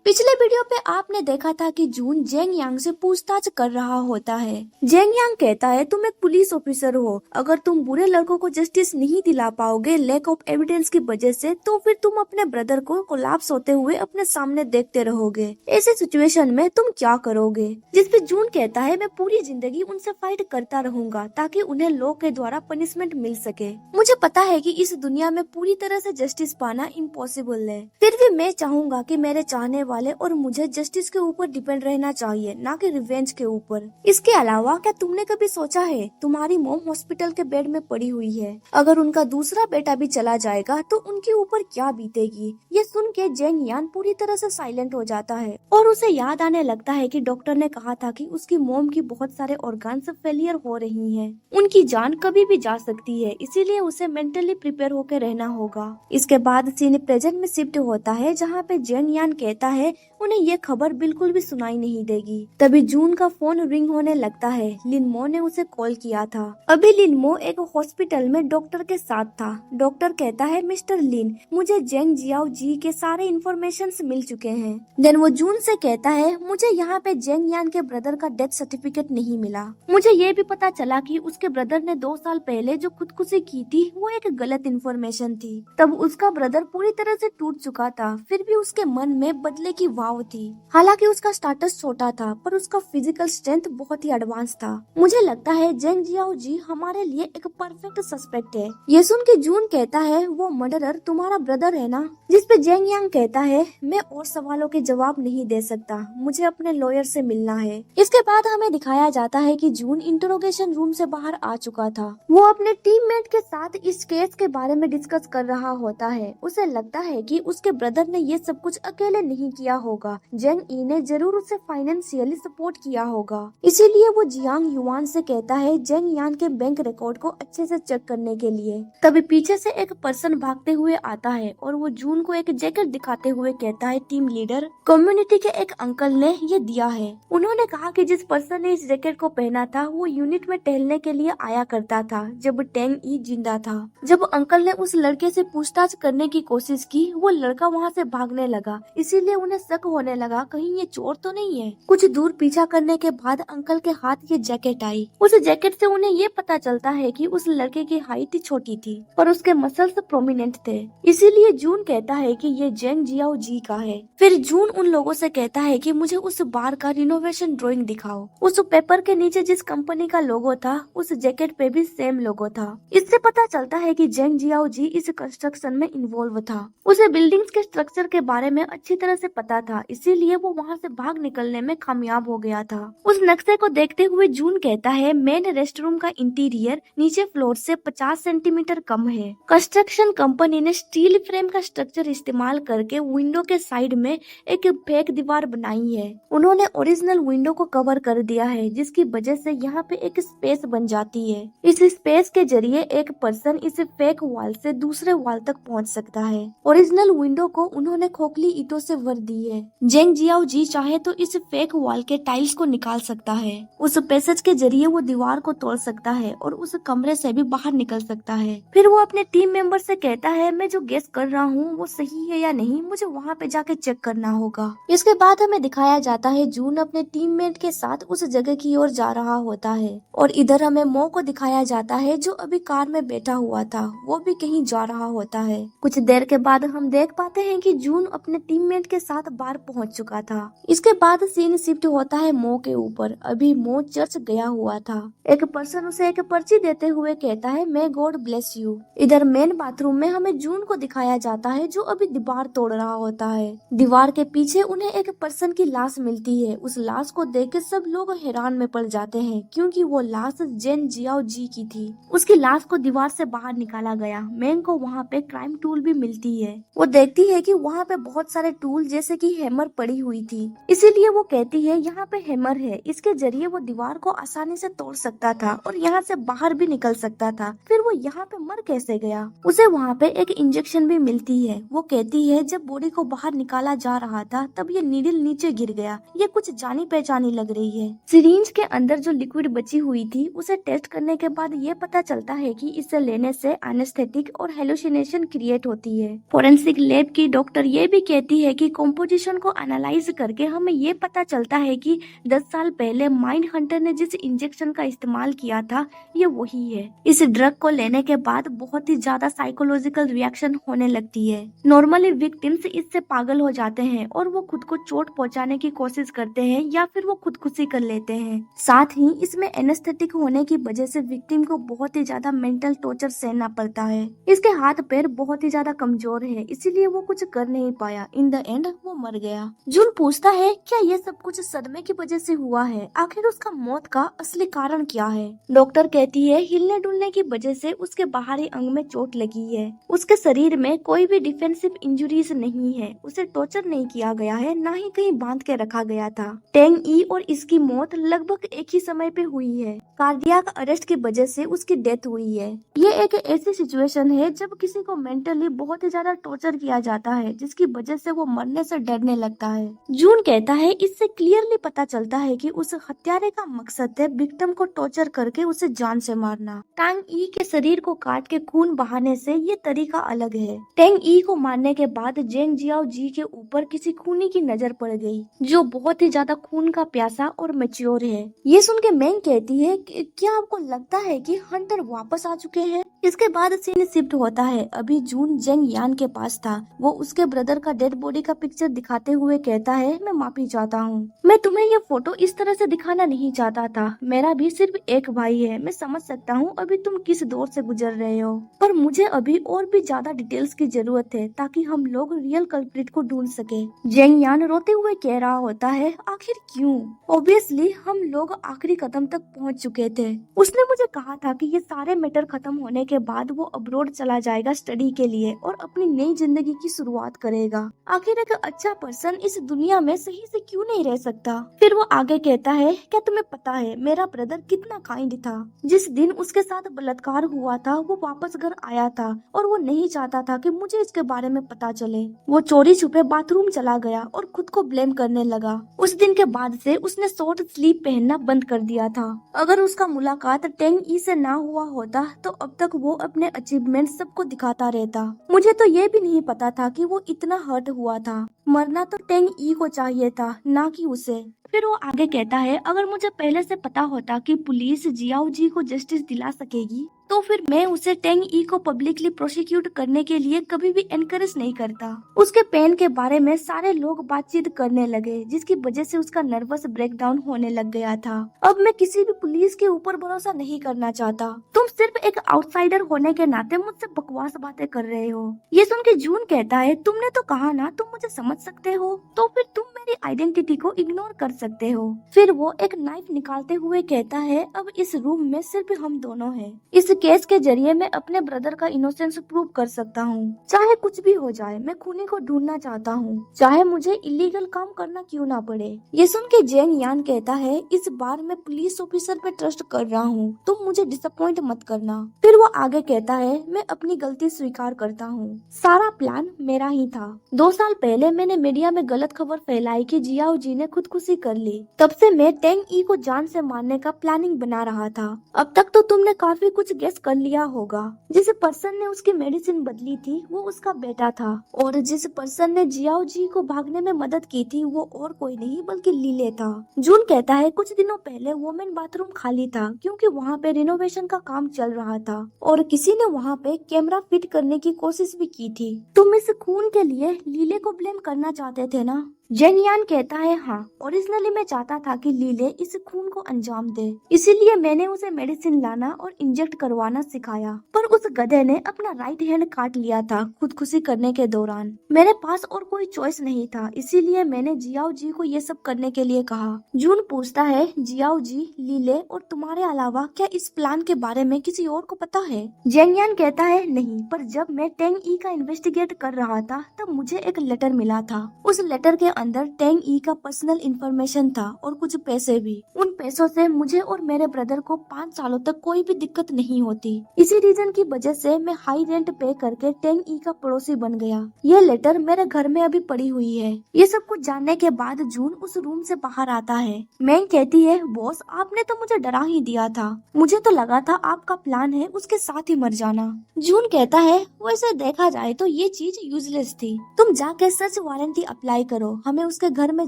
पिछले वीडियो पे आपने देखा था कि जून जेंग यांग से पूछताछ कर रहा होता है। जेंग यांग कहता है तुम एक पुलिस ऑफिसर हो, अगर तुम बुरे लड़कों को जस्टिस नहीं दिला पाओगे लैक ऑफ एविडेंस की वजह से, तो फिर तुम अपने ब्रदर को कोलैप्स होते हुए अपने सामने देखते रहोगे। ऐसे सिचुएशन में तुम क्या करोगे? जिस पे जून कहता है मैं पूरी जिंदगी उनसे फाइट करता रहूंगा ताकि उन्हें लॉ के द्वारा पनिशमेंट मिल सके। मुझे पता है कि इस दुनिया में पूरी तरह से जस्टिस पाना इम्पॉसिबल है, फिर भी मैं चाहूंगा कि मेरे चाहने वाले और मुझे जस्टिस के ऊपर डिपेंड रहना चाहिए, ना कि रिवेंज के ऊपर। इसके अलावा क्या तुमने कभी सोचा है तुम्हारी मॉम हॉस्पिटल के बेड में पड़ी हुई है, अगर उनका दूसरा बेटा भी चला जाएगा तो उनके ऊपर क्या बीतेगी? ये सुन के जेंग यान पूरी तरह से साइलेंट हो जाता है और उसे याद आने लगता है कि डॉक्टर ने कहा था कि उसकी मॉम की बहुत सारे ऑर्गन्स फेलियर हो रही हैं। उनकी जान कभी भी जा सकती है, इसीलिए उसे मेंटली प्रिपेयर होकर रहना होगा। इसके बाद सीन प्रेजेंट में शिफ्ट होता है जहाँ पे जेंग यान कहता है उन्हें ये खबर बिल्कुल भी सुनाई नहीं देगी। तभी जून का फोन रिंग होने लगता है। लिनमो ने उसे कॉल किया था। अभी लिनमो एक हॉस्पिटल में डॉक्टर के साथ था। डॉक्टर कहता है मिस्टर लिन, मुझे जेंग जियाओ जी के सारे इन्फॉर्मेशन मिल चुके हैं। देन वो जून से कहता है मुझे यहाँ पे जेंग यान के ब्रदर का डेथ सर्टिफिकेट नहीं मिला। मुझे ये भी पता चला कि उसके ब्रदर ने 2 साल पहले जो खुदकुशी की थी वो एक गलत इन्फॉर्मेशन थी। तब उसका ब्रदर पूरी तरह से टूट चुका था, फिर भी उसके मन में बदले की वाव थी। हालांकि उसका स्टेटस छोटा था पर उसका फिजिकल स्ट्रेंथ बहुत ही एडवांस था। मुझे लगता है जेंग जियाओ जी हमारे लिए एक परफेक्ट सस्पेक्ट है। ये सुन के जून कहता है वो मर्डरर तुम्हारा ब्रदर है ना? जिस पे जेंग यांग कहता है मैं और सवालों के जवाब नहीं दे सकता, मुझे अपने लॉयर से मिलना है। इसके बाद हमें दिखाया जाता है कि जून इंटरोगेशन रूम से बाहर आ चुका था। वो अपने टीममेट के साथ इस केस के बारे में डिस्कस कर रहा होता है। उसे लगता है कि उसके ब्रदर ने ये सब कुछ अकेले नहीं किया होगा, जेंग ई ने जरूर उसे फाइनेंशियली सपोर्ट किया होगा। इसीलिए वो जियांग युआन से कहता है जेंग यान के बैंक रिकॉर्ड को अच्छे से चेक करने के लिए। तभी पीछे से एक पर्सन भागते हुए आता है और वो जून को एक जैकेट दिखाते हुए कहता है टीम लीडर, कम्युनिटी के एक अंकल ने ये दिया है। उन्होंने कहा कि जिस पर्सन ने इस जैकेट को पहना था वो यूनिट में टहलने के लिए आया करता था जब टेंग ई जिंदा था। जब अंकल ने उस लड़के से पूछताछ करने की कोशिश की वो लड़का वहाँ से भागने लगा, इसीलिए उन्हें शक होने लगा कहीं ये चोर तो नहीं है। कुछ दूर पीछा करने के बाद अंकल के हाथ ये जैकेट आई। उस जैकेट से उन्हें ये पता चलता है कि उस लड़के की हाइट छोटी थी और उसके मसल्स प्रोमिनेंट थे, इसीलिए जून कहता है कि ये जेंग जियाओ जी का है। फिर जून उन लोगों से कहता है कि मुझे उस बार का रिनोवेशन ड्राइंग दिखाओ। उस पेपर के नीचे जिस कंपनी का लोगो था उस जैकेट पे भी सेम लोगो था। इससे पता चलता है कि जेंग जियाओ जी इस कंस्ट्रक्शन में इन्वॉल्व था। उसे बिल्डिंग्स के स्ट्रक्चर के बारे में अच्छी तरह से पता था, इसीलिए वो वहाँ से भाग निकलने में कामयाब हो गया था। उस नक्शे को देखते हुए जून कहता है मेन रेस्टरूम का इंटीरियर नीचे फ्लोर से 50 सेंटीमीटर कम है। कंस्ट्रक्शन कंपनी ने स्टील फ्रेम का स्ट्रक्चर इस्तेमाल करके विंडो के साइड में एक फेक दीवार बनाई है। उन्होंने ओरिजिनल विंडो को कवर कर दिया है, जिसकी वजह से यहाँ पे एक स्पेस बन जाती है। इस स्पेस के जरिए एक पर्सन इस फेक वॉल से दूसरे वॉल तक पहुँच सकता है। ओरिजिनल विंडो को उन्होंने खोखली ईंटों से भर दी है। जेंग जियाओ जी चाहे तो इस फेक वॉल के टाइल्स को निकाल सकता है। उस पैसेज के जरिए वो दीवार को तोड़ सकता है और उस कमरे से भी बाहर निकल सकता है। फिर वो अपने टीम मेंबर से कहता है मैं जो गेस कर रहा हूँ वो सही है या नहीं, मुझे वहाँ पे जाके चेक करना होगा। इसके बाद हमें दिखाया जाता है जून अपने टीममेट के साथ उस जगह की ओर जा रहा होता है और इधर हमें मो को दिखाया जाता है जो अभी कार में बैठा हुआ था, वो भी कहीं जा रहा होता है। कुछ देर के बाद हम देख पाते हैं कि जून अपने टीममेट के साथ बाहर पहुंच चुका था। इसके बाद सीन शिफ्ट होता है मो के ऊपर। अभी मो चर्च गया हुआ था। एक पर्सन उसे एक पर्ची देते हुए कहता है मे गॉड ब्लेस यू। इधर मेन बाथरूम में हमें जून को दिखाया जाता है जो अभी दीवार तोड़ रहा होता है। दीवार के पीछे उन्हें एक पर्सन की लाश मिलती है। उस लाश को देख के सब लोग हैरान में पड़ जाते हैं क्योंकि वो लाश जेन जियाओ जी की थी। उसकी लाश को दीवार से बाहर निकाला गया। मैंग को वहाँ पे क्राइम टूल भी मिलती है। वो देखती है कि वहाँ पे बहुत सारे टूल जैसे कि हैमर पड़ी हुई थी, इसीलिए वो कहती है यहाँ पे हैमर है, इसके जरिए वो दीवार को आसानी से तोड़ सकता था और यहाँ से बाहर भी निकल सकता था। फिर वो यहाँ पे मर कैसे गया? उसे वहाँ पे एक इंजेक्शन भी मिलती है। वो कहती है जब बॉडी को बाहर निकाला जा रहा था तब ये नीडल नीचे गिर गया, ये कुछ जानी पहचानी लग रही है। सिरिंज के अंदर जो लिक्विड बची हुई थी उसे टेस्ट करने के बाद ये पता चलता है कि इसे लेने से एनेस्थेटिक और हेलुसिनेशन क्रिएट होती है। फोरेंसिक लैब की डॉक्टर ये भी कहती है कि कंपोजिशन को एनालाइज करके हमें ये पता चलता है कि 10 साल पहले माइंड हंटर ने जिस इंजेक्शन का इस्तेमाल किया था ये वही है। इस ड्रग को लेने के बाद बहुत ही ज्यादा साइकोलॉजिकल रिएक्शन होने लगती है। नॉर्मली विक्टिम्स इससे पागल हो जाते हैं और वो खुद को चोट पहुंचाने की कोशिश करते हैं या फिर वो खुदकुशी कर लेते हैं। साथ ही इसमें एनेस्थेटिक होने की वजह से विक्टिम को बहुत ही ज्यादा मेंटल टॉर्चर सहना पड़ता है। इसके हाथ पैर बहुत ही ज्यादा कमजोर है, इसीलिए वो कुछ कर नहीं पाया। इन द एंड वो मर गया। जून पूछता है क्या ये सब कुछ सदमे की वजह से हुआ है, आखिर उसका मौत का असली कारण क्या है। डॉक्टर कहती है हिलने डुलने की वजह से उसके बाहरी अंग में चोट लगी है। उसके शरीर में कोई भी डिफेंसिव इंजुरीज नहीं है, उसे टॉर्चर नहीं किया गया है, न ही कहीं बांध के रखा गया था। टेंग ई और इसकी मौत लगभग एक ही समय पे हुई है। कार्डियक अरेस्ट की वजह से उसकी डेथ हुई है। ये एक ऐसी सिचुएशन है जब किसी को मेंटली बहुत ही ज्यादा टॉर्चर किया जाता है जिसकी वजह से वो मरने से डरने लगता है। जून कहता है इससे क्लियरली पता चलता है कि उस हत्यारे का मकसद है विक्टिम को टॉर्चर करके उसे जान से मारना। टांग ई के शरीर को काट के खून बहाने से ये तरीका अलग है। टेंग ई को मारने के बाद जेंग जियाओ जी के ऊपर किसी खूनी की नजर पड़ गई जो बहुत ही ज्यादा खून का प्यासा और मैच्योर है। ये सुन के मैंग कहती है कि क्या आपको लगता है कि हंटर वापस आ चुके हैं। इसके बाद सीन शिफ्ट होता है। अभी जून जेंग यान के पास था। वो उसके ब्रदर का डेड बॉडी का पिक्चर दिखाते हुए कहता है मैं माफी चाहता हूँ, मैं तुम्हें ये फोटो इस तरह से दिखाना नहीं चाहता था। मेरा भी सिर्फ एक भाई है, मैं समझ सकता हूँ अभी तुम किस दौर से गुजर रहे हो, पर मुझे अभी और भी ज्यादा डिटेल्स की जरूरत है ताकि हम लोग रियल कल्प्रिट को ढूंढ सके। जेंग यान रोते हुए कह रहा होता है आखिर क्यों? ऑब्वियसली हम लोग आखिरी कदम तक पहुँच चुके थे। उसने मुझे कहा था कि ये सारे मैटर खत्म होने के बाद वो अब्रॉड चला जाएगा स्टडी के लिए और अपनी नई जिंदगी की शुरुआत करेगा। आखिर एक अच्छा पर्सन इस दुनिया में सही से क्यों नहीं रह सकता? फिर वो आगे कहता है क्या तुम्हें पता है मेरा ब्रदर कितना काइंड था। जिस दिन उसके साथ बलात्कार हुआ था वो वापस घर आया था और वो नहीं चाहता था कि मुझे इसके बारे में पता चले। वो चोरी छुपे बाथरूम चला गया और खुद को ब्लेम करने लगा। उस दिन के बाद से उसने शॉर्ट स्लीव पहनना बंद कर दिया था। अगर उसका मुलाकात टेंग ई से ना हुआ होता तो अब तक वो अपने अचीवमेंट सबको दिखाता रहता। मुझे तो ये भी नहीं पता था कि वो इतना हर्ट हुआ था। मरना तो टेंग ई को चाहिए था, ना कि उसे। फिर वो आगे कहता है अगर मुझे पहले से पता होता कि पुलिस जियाओ जी को जस्टिस दिला सकेगी तो फिर मैं उसे टेंग ई को पब्लिकली प्रोसिक्यूट करने के लिए कभी भी एनकरेज नहीं करता। उसके पेन के बारे में सारे लोग बातचीत करने लगे जिसकी वजह से उसका नर्वस ब्रेकडाउन होने लग गया था। अब मैं किसी भी पुलिस के ऊपर भरोसा नहीं करना चाहता। तुम सिर्फ एक आउटसाइडर होने के नाते मुझसे बकवास बातें कर रहे हो। ये सुन के जून कहता है तुमने तो कहा ना तुम मुझे समझ सकते हो, तो फिर तुम मेरी आइडेंटिटी को इग्नोर कर सकते हो। फिर वो एक नाइफ निकालते हुए कहता है अब इस रूम में सिर्फ हम दोनों हैं। इस केस के जरिए मैं अपने ब्रदर का इनोसेंस प्रूव कर सकता हूँ। चाहे कुछ भी हो जाए मैं खूनी को ढूंढना चाहता हूँ, चाहे मुझे इलीगल काम करना क्यों ना पड़े। ये सुन के जेंग यान कहता है इस बार मैं पुलिस ऑफिसर पे ट्रस्ट कर रहा हूँ, तुम मुझे डिसअपॉइंट मत करना। फिर वो आगे कहता है मैं अपनी गलती स्वीकार करता हूँ, सारा प्लान मेरा ही था। 2 साल पहले मैंने मीडिया में गलत खबर फैलाई कि जियाओ जी ने खुदकुशी कर ली। तब से मैं टेंग ई को जान से मारने का प्लानिंग बना रहा था। अब तक तो तुमने काफी कुछ गेस कर लिया होगा। जिस पर्सन ने उसकी मेडिसिन बदली थी वो उसका बेटा था और जिस पर्सन ने जियाओ जी को भागने में मदद की थी वो और कोई नहीं बल्कि लीले था। जून कहता है कुछ दिनों पहले वुमेन बाथरूम खाली था क्योंकि वहाँ पे रिनोवेशन का काम चल रहा था और किसी ने वहाँ पे कैमरा फिट करने की कोशिश भी की थी। तुम इस खून के लिए लीले को ब्लेम करना चाहते थे ना? जेंग यान कहता है हाँ, ओरिजिनली मैं चाहता था कि लीले इस खून को अंजाम दे, इसीलिए मैंने उसे मेडिसिन लाना और इंजेक्ट करवाना सिखाया। पर उस गधे ने अपना राइट हैंड काट लिया था खुदकुशी करने के दौरान। मेरे पास और कोई चॉइस नहीं था, इसीलिए मैंने जियाओ जी को ये सब करने के लिए कहा। जून पूछता है जियाओ जी, लीले और तुम्हारे अलावा क्या इस प्लान के बारे में किसी और को पता है? जेंग यान कहता है नहीं, पर जब मैं टेंग ई का इन्वेस्टिगेट कर रहा था तब मुझे एक लेटर मिला था। उस लेटर के अंदर टेंग ई का पर्सनल इंफॉर्मेशन था और कुछ पैसे भी। उन पैसों से मुझे और मेरे ब्रदर को 5 सालों तक कोई भी दिक्कत नहीं होती। इसी रीजन की वजह से मैं हाई रेंट पे करके टेंग ई का पड़ोसी बन गया। ये लेटर मेरे घर में अभी पड़ी हुई है। ये सब कुछ जानने के बाद जून उस रूम से बाहर आता है। मैंग कहती है, बॉस आपने तो मुझे डरा ही दिया था, मुझे तो लगा था आपका प्लान है उसके साथ ही मर जाना। जून कहता है, वैसे देखा जाए तो ये चीज यूजलेस थी, तुम जाके सर्च वारंटी अप्लाई करो, हमें उसके घर में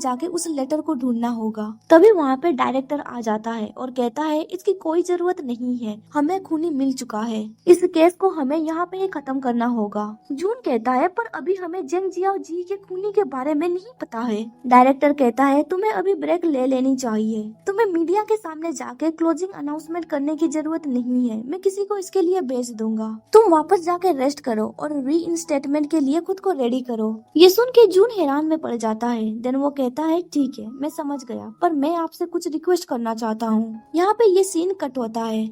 जाके उस लेटर को ढूंढना होगा। तभी वहाँ पे डायरेक्टर आ जाता है और कहता है इसकी कोई जरूरत नहीं है, हमें खूनी मिल चुका है, इस केस को हमें यहाँ पे ही खत्म करना होगा। जून कहता है, पर अभी हमें जेंग जियाओ जी के खूनी के बारे में नहीं पता है। डायरेक्टर कहता है, तुम्हें अभी ब्रेक ले लेनी चाहिए, तुम्हें मीडिया के सामने जाके क्लोजिंग अनाउंसमेंट करने की जरूरत नहीं है, मैं किसी को इसके लिए भेज दूंगा, तुम वापस जाके रेस्ट करो और री इंस्टेटमेंट के लिए खुद को रेडी करो। ये सुन के जून हैरान में पड़ जाता है। देन वो कहता है, ठीक है मैं समझ गया, पर मैं आपसे कुछ रिक्वेस्ट करना चाहता हूँ। यहाँ पे ये सीन कट होता है।